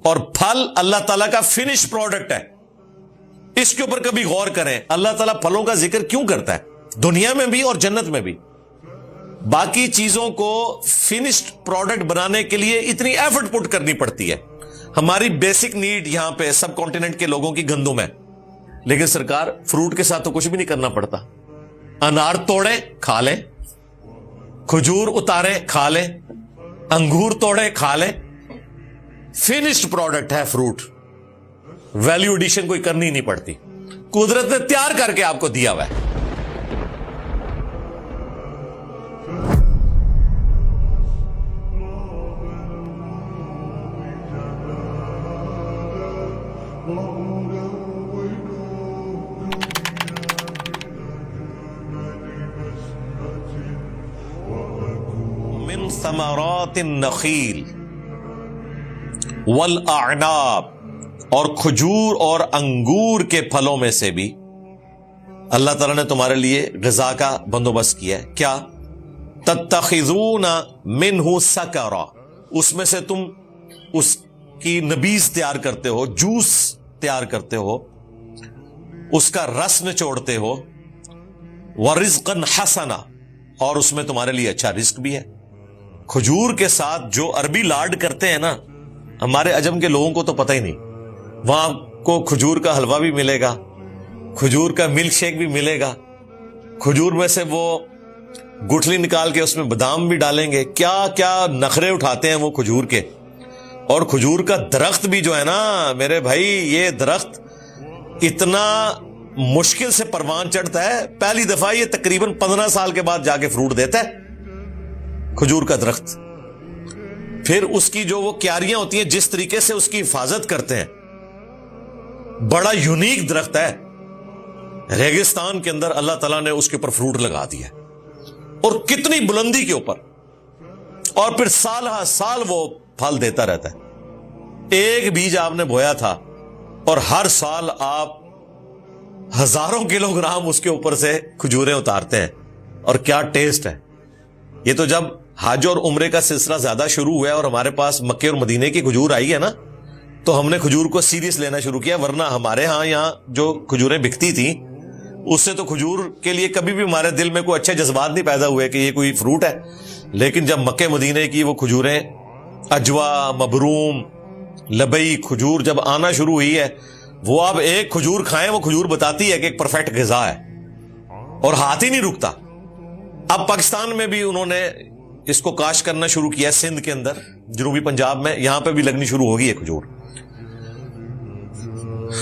اور پھل اللہ تعالیٰ کا فنش پروڈکٹ ہے. اس کے اوپر کبھی غور کریں, اللہ تعالیٰ پھلوں کا ذکر کیوں کرتا ہے دنیا میں بھی اور جنت میں بھی؟ باقی چیزوں کو فنشڈ پروڈکٹ بنانے کے لیے اتنی ایفرٹ پٹ کرنی پڑتی ہے. ہماری بیسک نیڈ یہاں پہ سب کانٹیننٹ کے لوگوں کی گندم ہے, لیکن سرکار فروٹ کے ساتھ تو کچھ بھی نہیں کرنا پڑتا. انار توڑیں کھا لیں, کھجور اتاریں کھا لیں, انگور توڑیں کھا لیں. فنشڈ پروڈکٹ ہے فروٹ, ویلیو ایڈیشن کوئی کرنی نہیں پڑتی, قدرت نے تیار کر کے آپ کو دیا ہوا ہے. من ثمرات النخیل والاعناب, اور کھجور اور انگور کے پھلوں میں سے بھی اللہ تعالیٰ نے تمہارے لیے غذا کا بندوبست کیا ہے. کیا؟ تتخذون منہ سکرا, اس میں سے تم اس کی نبیذ تیار کرتے ہو, جوس تیار کرتے ہو, اس کا رس نچوڑتے ہو. ورزقا حسنا, اور اس میں تمہارے لیے اچھا رزق بھی ہے. کھجور کے ساتھ جو عربی لاڈ کرتے ہیں نا, ہمارے عجم کے لوگوں کو تو پتہ ہی نہیں. وہاں کو کھجور کا حلوہ بھی ملے گا, کھجور کا ملک شیک بھی ملے گا, کھجور میں سے وہ گٹھلی نکال کے اس میں بادام بھی ڈالیں گے. کیا کیا نخرے اٹھاتے ہیں وہ کھجور کے. اور کھجور کا درخت بھی جو ہے نا میرے بھائی, یہ درخت اتنا مشکل سے پروان چڑھتا ہے, پہلی دفعہ یہ تقریباً 15 سال کے بعد جا کے فروٹ دیتا ہے کھجور کا درخت. پھر اس کی جو وہ کیاریاں ہوتی ہیں, جس طریقے سے اس کی حفاظت کرتے ہیں, بڑا یونیک درخت ہے. ریگستان کے اندر اللہ تعالیٰ نے اس کے اوپر فروٹ لگا دیا, اور کتنی بلندی کے اوپر, اور پھر سال ہر سال وہ پھل دیتا رہتا ہے. ایک بیج آپ نے بویا تھا اور ہر سال آپ ہزاروں کلو گرام اس کے اوپر سے کھجوریں اتارتے ہیں. اور کیا ٹیسٹ ہے. یہ تو جب حج اور عمرے کا سلسلہ زیادہ شروع ہوا ہے اور ہمارے پاس مکے اور مدینے کی کھجور آئی ہے نا, تو ہم نے کھجور کو سیریس لینا شروع کیا. ورنہ ہمارے ہاں یہاں جو کھجوریں بکتی تھیں, اس سے تو کھجور کے لیے کبھی بھی ہمارے دل میں کوئی اچھے جذبات نہیں پیدا ہوئے کہ یہ کوئی فروٹ ہے. لیکن جب مکے مدینے کی وہ کھجوریں اجوا, مبروم, لبئی کھجور جب آنا شروع ہوئی ہے, وہ آپ ایک کھجور کھائیں, وہ کھجور بتاتی ہے کہ ایک پرفیکٹ غذا ہے, اور ہاتھ ہی نہیں رکتا. اب پاکستان میں بھی انہوں نے اس کو کاشت کرنا شروع کیا, سندھ کے اندر, جنوبی پنجاب میں, یہاں پہ بھی لگنی شروع ہوگی ہے کھجور.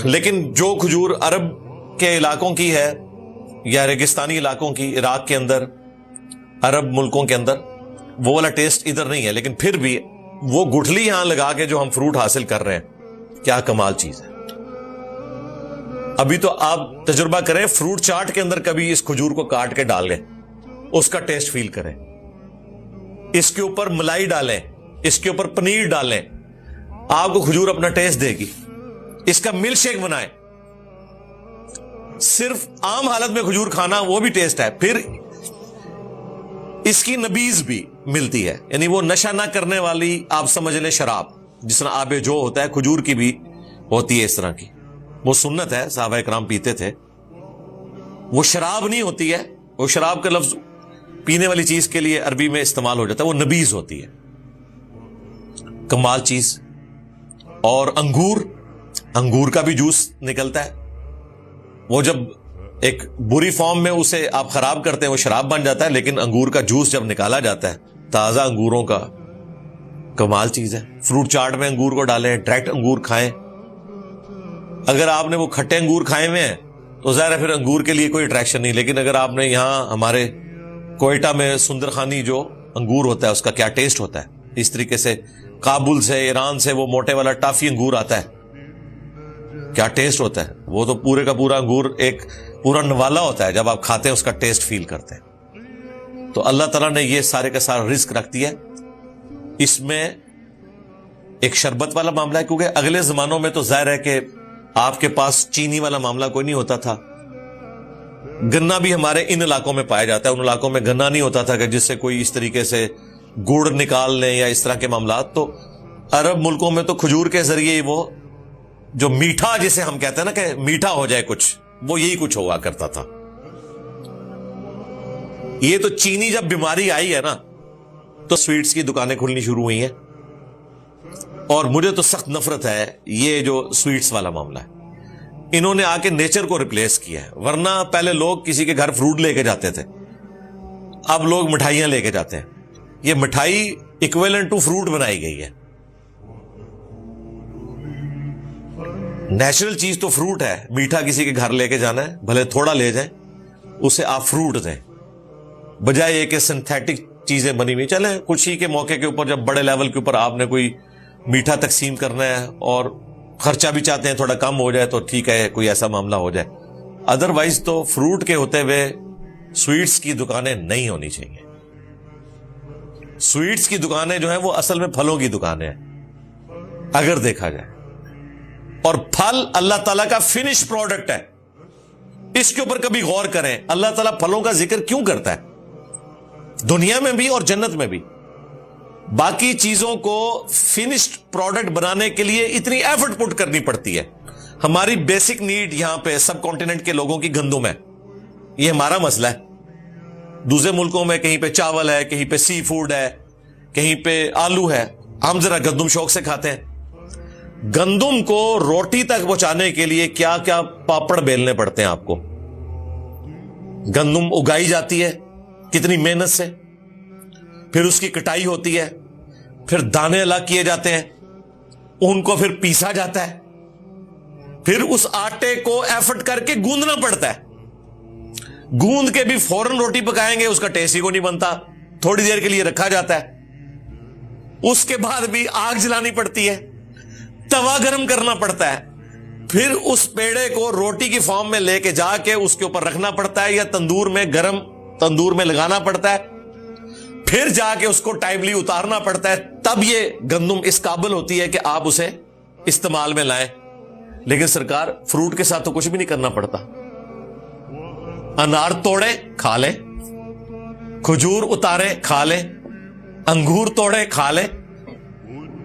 لیکن جو کھجور عرب کے علاقوں کی ہے یا ریگستانی علاقوں کی, عراق کے اندر, عرب ملکوں کے اندر, وہ والا ٹیسٹ ادھر نہیں ہے. لیکن پھر بھی وہ گٹھلی یہاں لگا کے جو ہم فروٹ حاصل کر رہے ہیں, کیا کمال چیز ہے. ابھی تو آپ تجربہ کریں, فروٹ چاٹ کے اندر کبھی اس کھجور کو کاٹ کے ڈال لیں, اس کا ٹیسٹ فیل کریں. اس کے اوپر ملائی ڈالیں, اس کے اوپر پنیر ڈالیں, آپ کو کھجور اپنا ٹیسٹ دے گی. اس کا ملک شیک بنائیں, صرف عام حالت میں کھجور کھانا وہ بھی ٹیسٹ ہے. پھر اس کی نبیذ بھی ملتی ہے, یعنی وہ نشہ نہ کرنے والی, آپ سمجھ لیں شراب, جس طرح آب جو ہوتا ہے, کھجور کی بھی ہوتی ہے اس طرح کی. وہ سنت ہے, صحابہ کرام پیتے تھے. وہ شراب نہیں ہوتی ہے, وہ شراب کا لفظ پینے والی چیز کے لیے عربی میں استعمال ہو جاتا ہے, وہ نبیذ ہوتی ہے. کمال چیز. اور انگور کا بھی جوس نکلتا ہے. وہ جب ایک بری فارم میں اسے آپ خراب کرتے ہیں وہ شراب بن جاتا ہے, لیکن انگور کا جوس جب نکالا جاتا ہے تازہ انگوروں کا, کمال چیز ہے. فروٹ چاٹ میں انگور کو ڈالیں, ڈائریکٹ انگور کھائیں. اگر آپ نے وہ کھٹے انگور کھائے ہوئے ہیں تو ظاہر ہے پھر انگور کے لیے کوئی اٹریکشن نہیں. لیکن اگر آپ نے یہاں ہمارے کوئٹہ میں سندرخانی جو انگور ہوتا ہے اس کا کیا ٹیسٹ ہوتا ہے, اس طریقے سے کابل سے, ایران سے وہ موٹے والا ٹافی انگور آتا ہے, کیا ٹیسٹ ہوتا ہے. وہ تو پورے کا پورا انگور ایک پورا نوالا ہوتا ہے, جب آپ کھاتے ہیں اس کا ٹیسٹ فیل کرتے ہیں. تو اللہ تعالیٰ نے یہ سارے کا سارا رزق رکھ دیا ہے. اس میں ایک شربت والا معاملہ ہے, کیونکہ اگلے زمانوں میں تو ظاہر ہے کہ آپ کے پاس چینی والا معاملہ کوئی نہیں ہوتا تھا. گنا بھی ہمارے ان علاقوں میں پایا جاتا ہے, ان علاقوں میں گنا نہیں ہوتا تھا کہ جس سے کوئی اس طریقے سے گڑ نکال لیں یا اس طرح کے معاملات. تو عرب ملکوں میں تو کھجور کے ذریعے وہ جو میٹھا جسے ہم کہتے ہیں نا کہ میٹھا ہو جائے کچھ، وہ یہی کچھ ہوا کرتا تھا. یہ تو چینی جب بیماری آئی ہے نا تو سویٹس کی دکانیں کھلنی شروع ہوئی ہیں، اور مجھے تو سخت نفرت ہے یہ جو سویٹس والا معاملہ ہے. انہوں نے آ کے نیچر کو ریپلیس کیا ہے. ورنہ پہلے لوگ کسی کے گھر فروٹ لے کے جاتے تھے، اب لوگ مٹھائیاں لے کے جاتے ہیں. یہ مٹھائی ایکویلنٹ ٹو فروٹ بنائی گئی ہے. نیچرل چیز تو فروٹ ہے. میٹھا کسی کے گھر لے کے جانا ہے، بھلے تھوڑا لے جائیں، اسے آپ فروٹ دیں، بجائے یہ کہ سنتھیٹک چیزیں بنی ہوئی. چلیں خوشی کے موقع کے اوپر جب بڑے لیول کے اوپر آپ نے کوئی میٹھا تقسیم کرنا ہے اور خرچہ بھی چاہتے ہیں تھوڑا کم ہو جائے تو ٹھیک ہے، کوئی ایسا معاملہ ہو جائے. ادروائز تو فروٹ کے ہوتے ہوئے سویٹس کی دکانیں نہیں ہونی چاہیے. سویٹس کی دکانیں جو ہیں وہ اصل میں پھلوں کی دکانیں ہیں اگر دیکھا جائے، اور پھل اللہ تعالیٰ کا فنش پروڈکٹ ہے. اس کے اوپر کبھی غور کریں اللہ تعالیٰ پھلوں کا ذکر کیوں کرتا ہے دنیا میں بھی اور جنت میں بھی. باقی چیزوں کو فنشڈ پروڈکٹ بنانے کے لیے اتنی ایفرٹ پٹ کرنی پڑتی ہے. ہماری بیسک نیڈ یہاں پہ سب کانٹیننٹ کے لوگوں کی گندم ہے، یہ ہمارا مسئلہ ہے. دوسرے ملکوں میں کہیں پہ چاول ہے، کہیں پہ سی فوڈ ہے، کہیں پہ آلو ہے. ہم ذرا گندم شوق سے کھاتے ہیں. گندم کو روٹی تک پہنچانے کے لیے کیا کیا پاپڑ بیلنے پڑتے ہیں آپ کو. گندم اگائی جاتی ہے کتنی محنت سے، پھر اس کی کٹائی ہوتی ہے، پھر دانے الگ کیے جاتے ہیں، ان کو پھر پیسا جاتا ہے، پھر اس آٹے کو ایفرٹ کر کے گوندنا پڑتا ہے. گوند کے بھی فوراً روٹی پکائیں گے اس کا ٹیسٹ ہی کو نہیں بنتا، تھوڑی دیر کے لیے رکھا جاتا ہے. اس کے بعد بھی آگ جلانی پڑتی ہے، توا گرم کرنا پڑتا ہے، پھر اس پیڑے کو روٹی کی فارم میں لے کے جا کے اس کے اوپر رکھنا پڑتا ہے یا تندور میں گرم تندور میں لگانا پڑتا ہے، پھر جا کے اس کو ٹائملی اتارنا پڑتا ہے. تب یہ گندم اس قابل ہوتی ہے کہ آپ اسے استعمال میں لائیں. لیکن سرکار فروٹ کے ساتھ تو کچھ بھی نہیں کرنا پڑتا. انار توڑے کھا لیں، کھجور اتارے کھا لیں، انگور توڑے کھا لیں.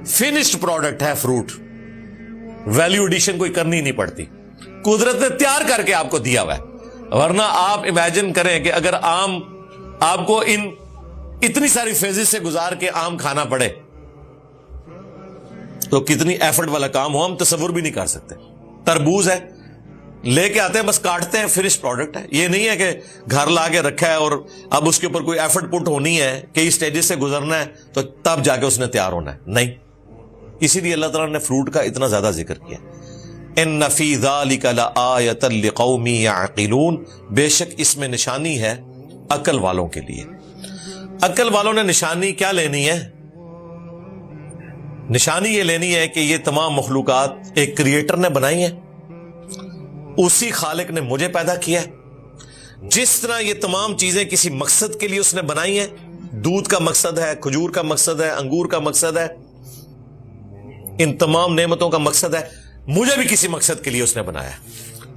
فنشڈ پروڈکٹ ہے فروٹ، ویلیو ایڈیشن کوئی کرنی نہیں پڑتی، قدرت نے تیار کر کے آپ کو دیا ہوا ہے. ورنہ آپ امیجن کریں کہ اگر آم آپ کو اتنی ساری فیزز سے گزار کے آم کھانا پڑے تو کتنی ایفرٹ والا کام ہو، ہم تصور بھی نہیں کر سکتے. تربوز ہے، لے کے آتے ہیں بس کاٹتے ہیں، فنش پروڈکٹ ہے. یہ نہیں ہے کہ گھر لا کے رکھا ہے اور اب اس کے اوپر کوئی ایفرٹ پٹ ہونی ہے، کئی سٹیجز سے گزرنا ہے تو تب جا کے اس نے تیار ہونا ہے. نہیں، اسی لیے اللہ تعالیٰ نے فروٹ کا اتنا زیادہ ذکر کیا. ان فی ذلک لآیۃ لقوم یعقلون، بے شک اس میں نشانی ہے عقل والوں کے لیے. عقل والوں نے نشانی کیا لینی ہے؟ نشانی یہ لینی ہے کہ یہ تمام مخلوقات ایک کریٹر نے بنائی ہیں، اسی خالق نے مجھے پیدا کیا ہے. جس طرح یہ تمام چیزیں کسی مقصد کے لیے اس نے بنائی ہیں، دودھ کا مقصد ہے، کھجور کا مقصد ہے، انگور کا مقصد ہے، ان تمام نعمتوں کا مقصد ہے، مجھے بھی کسی مقصد کے لیے اس نے بنایا.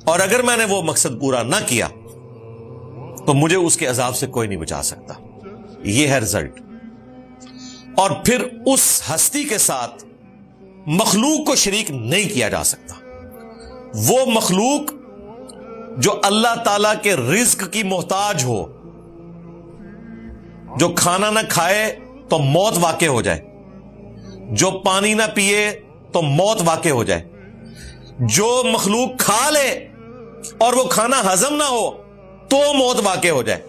اور اگر میں نے وہ مقصد پورا نہ کیا تو مجھے اس کے عذاب سے کوئی نہیں بچا سکتا. یہ ہے رزلٹ. اور پھر اس ہستی کے ساتھ مخلوق کو شریک نہیں کیا جا سکتا. وہ مخلوق جو اللہ تعالی کے رزق کی محتاج ہو، جو کھانا نہ کھائے تو موت واقع ہو جائے، جو پانی نہ پیے تو موت واقع ہو جائے، جو مخلوق کھا لے اور وہ کھانا ہضم نہ ہو تو موت واقع ہو جائے،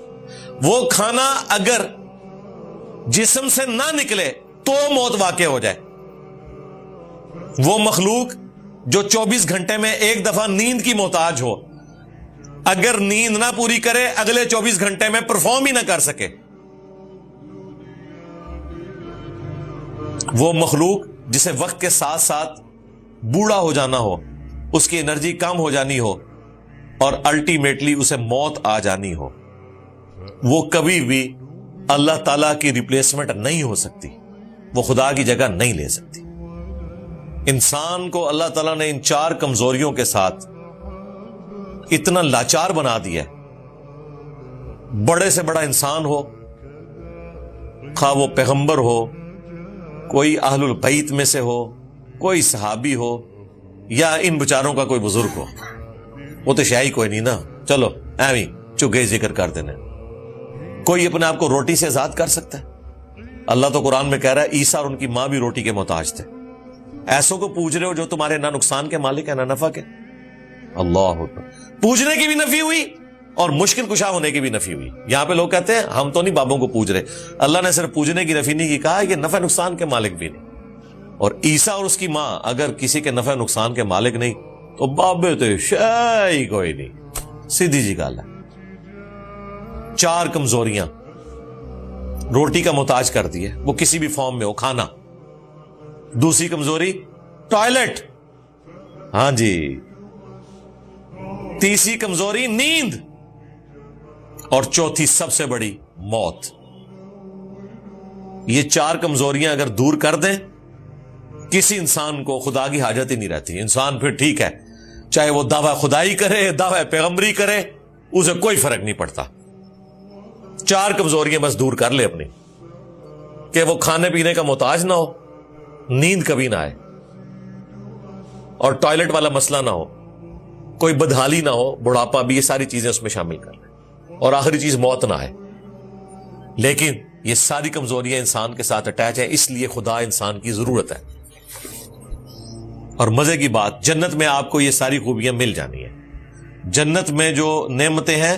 وہ کھانا اگر جسم سے نہ نکلے تو موت واقع ہو جائے، وہ مخلوق جو 24 گھنٹے میں ایک دفعہ نیند کی محتاج ہو، اگر نیند نہ پوری کرے اگلے 24 گھنٹے میں پرفارم ہی نہ کر سکے، وہ مخلوق جسے وقت کے ساتھ ساتھ بوڑھا ہو جانا ہو، اس کی انرجی کم ہو جانی ہو اور الٹیمیٹلی اسے موت آ جانی ہو، وہ کبھی بھی اللہ تعالیٰ کی ریپلیسمنٹ نہیں ہو سکتی، وہ خدا کی جگہ نہیں لے سکتی. انسان کو اللہ تعالیٰ نے ان 4 کمزوریوں کے ساتھ اتنا لاچار بنا دیا ہے. بڑے سے بڑا انسان ہو، خواہ وہ پیغمبر ہو، کوئی اہل البیت میں سے ہو, کوئی صحابی ہو, یا ان بچاروں کا کوئی بزرگ ہو. وہ تو شاہی کوئی نہیں نا, چلو ایویں چگے ذکر کر دینا. کوئی اپنے آپ کو روٹی سے آزاد کر سکتا ہے؟ اللہ تو قرآن میں کہہ رہا ہے عیسیٰ اور ان کی ماں بھی روٹی کے محتاج تھے. ایسوں کو پوج رہے ہو جو تمہارے نہ نقصان کے مالک ہیں نہ نفع کے. اللہ اکبر. پوجنے کی بھی نفی ہوئی اور مشکل کشا ہونے کی بھی نفی ہوئی. یہاں پہ لوگ کہتے ہیں ہم تو نہیں بابوں کو پوج رہے. اللہ نے صرف پوجنے کی نفی نہیں کی, کہا یہ نفع نقصان کے مالک بھی نہیں. اور عیسیٰ اور اس کی ماں اگر کسی کے نفع نقصان کے مالک نہیں تو بابے تو شاہی کوئی نہیں. سیدھی جی گال ہے. 4 کمزوریاں روٹی کا محتاج کر دی ہے, وہ کسی بھی فارم میں ہو, کھانا. دوسری کمزوری ٹوائلٹ, ہاں جی. تیسری کمزوری نیند, اور چوتھی سب سے بڑی موت. یہ 4 کمزوریاں اگر دور کر دیں کسی انسان کو خدا کی حاجت ہی نہیں رہتی. انسان پھر ٹھیک ہے, چاہے وہ دعویٰ خدائی کرے, دعویٰ پیغمبری کرے, اسے کوئی فرق نہیں پڑتا. 4 کمزوریاں بس دور کر لے اپنی, کہ وہ کھانے پینے کا محتاج نہ ہو, نیند کبھی نہ آئے, اور ٹوائلٹ والا مسئلہ نہ ہو, کوئی بدحالی نہ ہو, بڑھاپا بھی, یہ ساری چیزیں اس میں شامل کر لیں, اور آخری چیز موت نہ آئے. لیکن یہ ساری کمزوریاں انسان کے ساتھ اٹیچ ہیں, اس لیے خدا انسان کی ضرورت ہے. اور مزے کی بات, جنت میں آپ کو یہ ساری خوبیاں مل جانی ہیں. جنت میں جو نعمتیں ہیں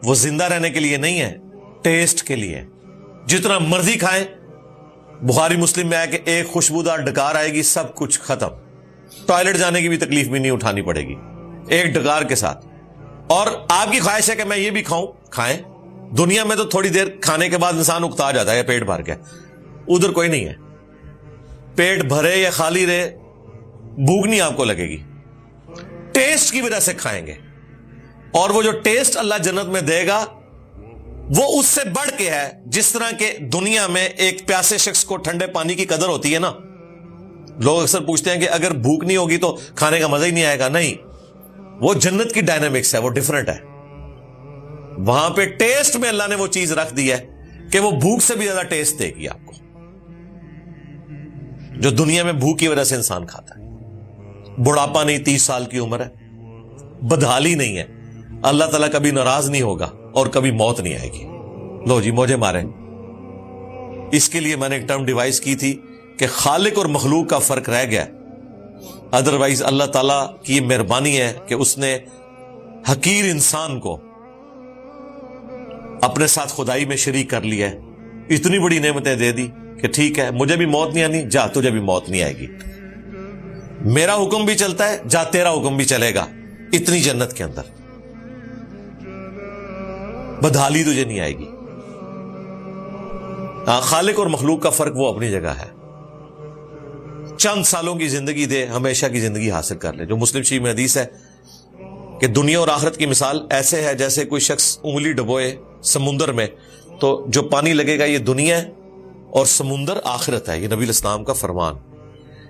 وہ زندہ رہنے کے لیے نہیں ہیں, ٹیسٹ کے لیے. جتنا مرضی کھائیں. بخاری مسلم میں ہے کہ ایک خوشبودار ڈکار آئے گی, سب کچھ ختم. ٹوائلٹ جانے کی بھی تکلیف بھی نہیں اٹھانی پڑے گی ایک ڈکار کے ساتھ. اور آپ کی خواہش ہے کہ میں یہ بھی کھاؤں, کھائیں. دنیا میں تو تھوڑی دیر کھانے کے بعد انسان اکتا جاتا ہے, پیٹ بھر کے. ادھر کوئی نہیں ہے, پیٹ بھرے یا خالی رہے بھوک نہیں آپ کو لگے گی. ٹیسٹ کی وجہ سے کھائیں گے, اور وہ جو ٹیسٹ اللہ جنت میں دے گا وہ اس سے بڑھ کے ہے. جس طرح کہ دنیا میں ایک پیاسے شخص کو ٹھنڈے پانی کی قدر ہوتی ہے نا, لوگ اکثر پوچھتے ہیں کہ اگر بھوک نہیں ہوگی تو کھانے کا مزہ ہی نہیں آئے گا. نہیں, وہ جنت کی ڈائنامکس ہے, وہ ڈیفرنٹ ہے. وہاں پہ ٹیسٹ میں اللہ نے وہ چیز رکھ دی ہے کہ وہ بھوک سے بھی زیادہ ٹیسٹ دے گی آپ کو, جو دنیا میں بھوک کی وجہ سے انسان کھاتا ہے. بڑھاپا نہیں, 30 سال کی عمر ہے, بدحالی نہیں ہے, اللہ تعالیٰ کبھی ناراض نہیں ہوگا, اور کبھی موت نہیں آئے گی. لو جی موجے مارے. اس کے لیے میں نے ایک ٹرم ڈیوائز کی تھی کہ خالق اور مخلوق کا فرق رہ گیا. ادروائز اللہ تعالیٰ کی مہربانی ہے کہ اس نے حقیر انسان کو اپنے ساتھ خدائی میں شریک کر لیا ہے. اتنی بڑی نعمتیں دے دی کہ ٹھیک ہے مجھے بھی موت نہیں آنی, جا تجھے بھی موت نہیں آئے گی. میرا حکم بھی چلتا ہے, جا تیرا حکم بھی چلے گا. اتنی جنت کے اندر بدحالی تجھے نہیں آئے گی. خالق اور مخلوق کا فرق وہ اپنی جگہ ہے. چند سالوں کی زندگی دے, ہمیشہ کی زندگی حاصل کر لے. جو مسلم شریف میں حدیث ہے کہ دنیا اور آخرت کی مثال ایسے ہے جیسے کوئی شخص انگلی ڈبوئے سمندر میں, تو جو پانی لگے گا یہ دنیا ہے اور سمندر آخرت ہے. یہ نبی الاسلام کا فرمان.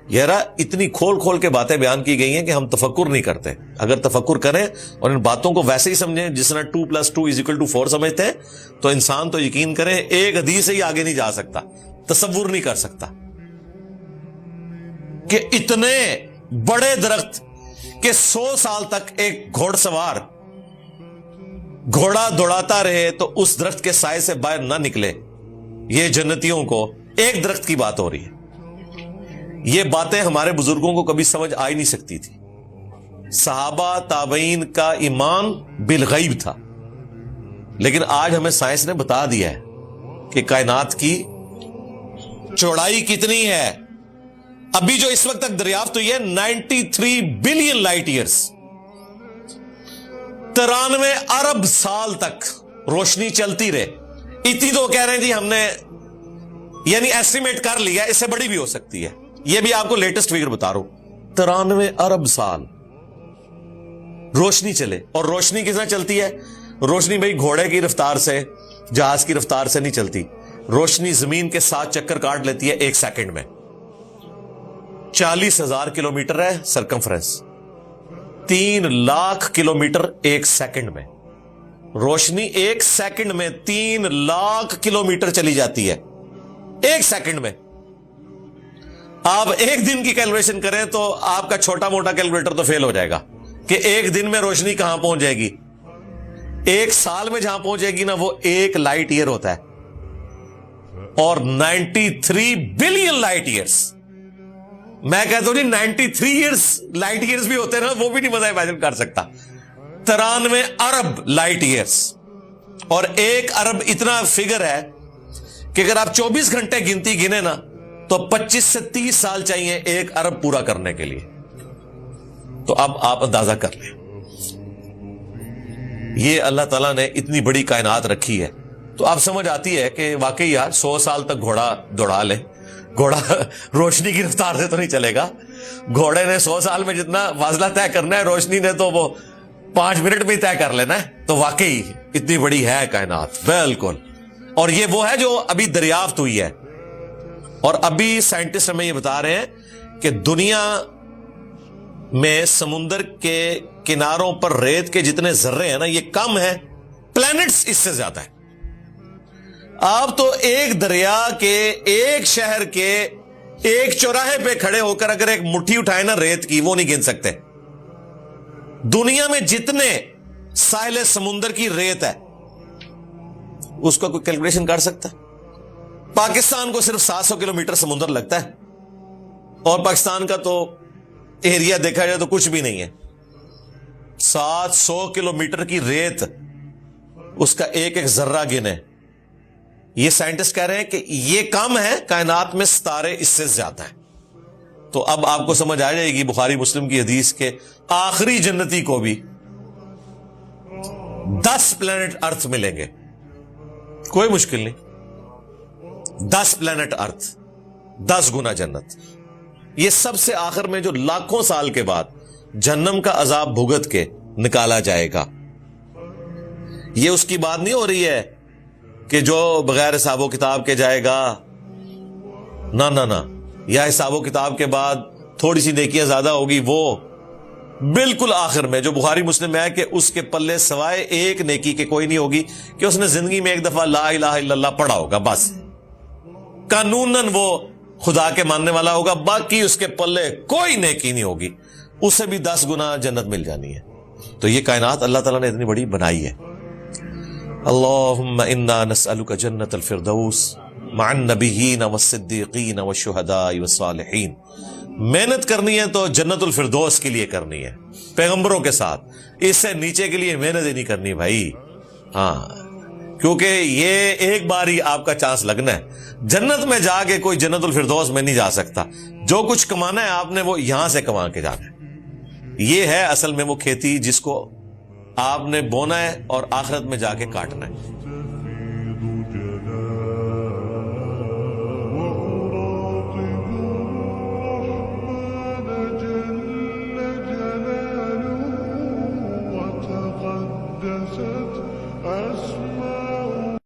یارا اتنی کھول کھول کے باتیں بیان کی گئی ہیں کہ ہم تفکر نہیں کرتے. اگر تفکر کریں اور ان باتوں کو ویسے ہی سمجھیں جس طرح 2+2=4 سمجھتے ہیں, تو انسان تو یقین کریں ایک حدیث سے ہی آگے نہیں جا سکتا, تصور نہیں کر سکتا کہ اتنے بڑے درخت کہ 100 سال تک ایک گھوڑ سوار گھوڑا دوڑاتا رہے تو اس درخت کے سائے سے باہر نہ نکلے. یہ جنتیوں کو ایک درخت کی بات ہو رہی ہے. یہ باتیں ہمارے بزرگوں کو کبھی سمجھ آ ہی نہیں سکتی تھی. صحابہ تابعین کا ایمان بالغیب تھا, لیکن آج ہمیں سائنس نے بتا دیا ہے کہ کائنات کی چوڑائی کتنی ہے. ابھی جو اس وقت تک دریافت ہوئی ہے 93 بلین لائٹ ایئرز, 93 ارب سال تک روشنی چلتی رہے. اتنی تو کہہ رہے ہیں جی ہم نے یعنی ایسٹیمیٹ کر لیا, اس سے بڑی بھی ہو سکتی ہے. یہ بھی آپ کو لیٹسٹ فگر بتا رہا ہوں. 93 ارب سال روشنی چلے. اور روشنی کس طرح چلتی ہے؟ روشنی بھائی گھوڑے کی رفتار سے, جہاز کی رفتار سے نہیں چلتی. روشنی زمین کے 7 چکر کاٹ لیتی ہے 1 سیکنڈ میں. 40,000 کلومیٹر ہے سرکمفرنس, 3 لاکھ کلومیٹر 1 سیکنڈ میں. روشنی 1 سیکنڈ میں 3 لاکھ کلومیٹر چلی جاتی ہے, 1 سیکنڈ میں. آپ ایک دن کی کیلکولیشن کریں تو آپ کا چھوٹا موٹا کیلکولیٹر تو فیل ہو جائے گا کہ ایک دن میں روشنی کہاں پہنچ جائے گی. ایک سال میں جہاں پہنچے گی نا وہ 1 لائٹ ایئر ہوتا ہے اور 93 بلین لائٹ ایئرس. میں کہتا ہوں 93 ایئرس لائٹ ایئرس بھی ہوتے ہیں نا, وہ بھی نہیں مزہ امیجن کر سکتا. 93 ارب لائٹ ایئرس, اور 1 ارب اتنا فگر ہے کہ اگر آپ 24 گھنٹے گنتی گنے نا تو 25 سے 30 سال چاہیے 1 ارب پورا کرنے کے لیے. تو اب آپ اندازہ کر لیں, یہ اللہ تعالیٰ نے اتنی بڑی کائنات رکھی ہے تو آپ سمجھ آتی ہے کہ واقعی یار 100 سال تک گھوڑا دوڑا لے. گھوڑا روشنی کی رفتار سے تو نہیں چلے گا. گھوڑے نے 100 سال میں جتنا فاصلہ طے کرنا ہے, روشنی نے تو وہ 5 منٹ میں طے کر لینا ہے. تو واقعی اتنی بڑی ہے کائنات بالکل. اور یہ وہ ہے جو ابھی دریافت ہوئی ہے, اور ابھی سائنٹسٹ ہمیں یہ بتا رہے ہیں کہ دنیا میں سمندر کے کناروں پر ریت کے جتنے ذرے ہیں نا یہ کم ہیں, پلینٹس اس سے زیادہ ہے. آپ تو ایک دریا کے, ایک شہر کے, ایک چوراہے پہ کھڑے ہو کر اگر ایک مٹھی اٹھائے نا ریت کی, وہ نہیں گن سکتے. دنیا میں جتنے ساحل سمندر کی ریت ہے اس کا کوئی کیلکولیشن کر سکتا ہے؟ پاکستان کو صرف 700 کلومیٹر سمندر لگتا ہے, اور پاکستان کا تو ایریا دیکھا جائے تو کچھ بھی نہیں ہے. 700 کلومیٹر کی ریت, اس کا ایک ایک ذرہ گنے. یہ سائنٹسٹ کہہ رہے ہیں کہ یہ کم ہے, کائنات میں ستارے اس سے زیادہ ہیں. تو اب آپ کو سمجھ آ جائے گی بخاری مسلم کی حدیث کے آخری جنتی کو بھی 10 پلانٹ ارتھ ملیں گے, کوئی مشکل نہیں. 10 پلانٹ ارتھ, 10 گنا جنت. یہ سب سے آخر میں جو لاکھوں سال کے بعد جہنم کا عذاب بھگت کے نکالا جائے گا. یہ اس کی بات نہیں ہو رہی ہے کہ جو بغیر حساب و کتاب کے جائے گا, نہ نہ نہ, یا حساب و کتاب کے بعد تھوڑی سی نیکیاں زیادہ ہوگی. وہ بالکل آخر میں جو بخاری مسلم میں ہے کہ اس کے پلے سوائے ایک نیکی کے کوئی نہیں ہوگی کہ اس نے زندگی میں ایک دفعہ لا الہ الا اللہ پڑھا ہوگا, بس قانوناً وہ خدا کے ماننے والا ہوگا, باقی اس کے پلے کوئی نیکی نہیں ہوگی. اسے بھی 10 گنا جنت مل جانی ہے. تو یہ کائنات اللہ تعالیٰ نے اتنی بڑی بنائی ہے. اللہم انا نسألک جنت الفردوس مع النبیین والصدیقین والشہداء والصالحین. محنت کرنی ہے تو جنت الفردوس کے لیے کرنی ہے, پیغمبروں کے ساتھ. اس سے نیچے کے لیے محنت ہی نہیں کرنی بھائی. ہاں, کیونکہ یہ ایک بار ہی آپ کا چانس لگنا ہے. جنت میں جا کے کوئی جنت الفردوس میں نہیں جا سکتا. جو کچھ کمانا ہے آپ نے وہ یہاں سے کما کے جانا ہے. یہ ہے اصل میں وہ کھیتی جس کو آپ نے بونا ہے اور آخرت میں جا کے کاٹنا ہے.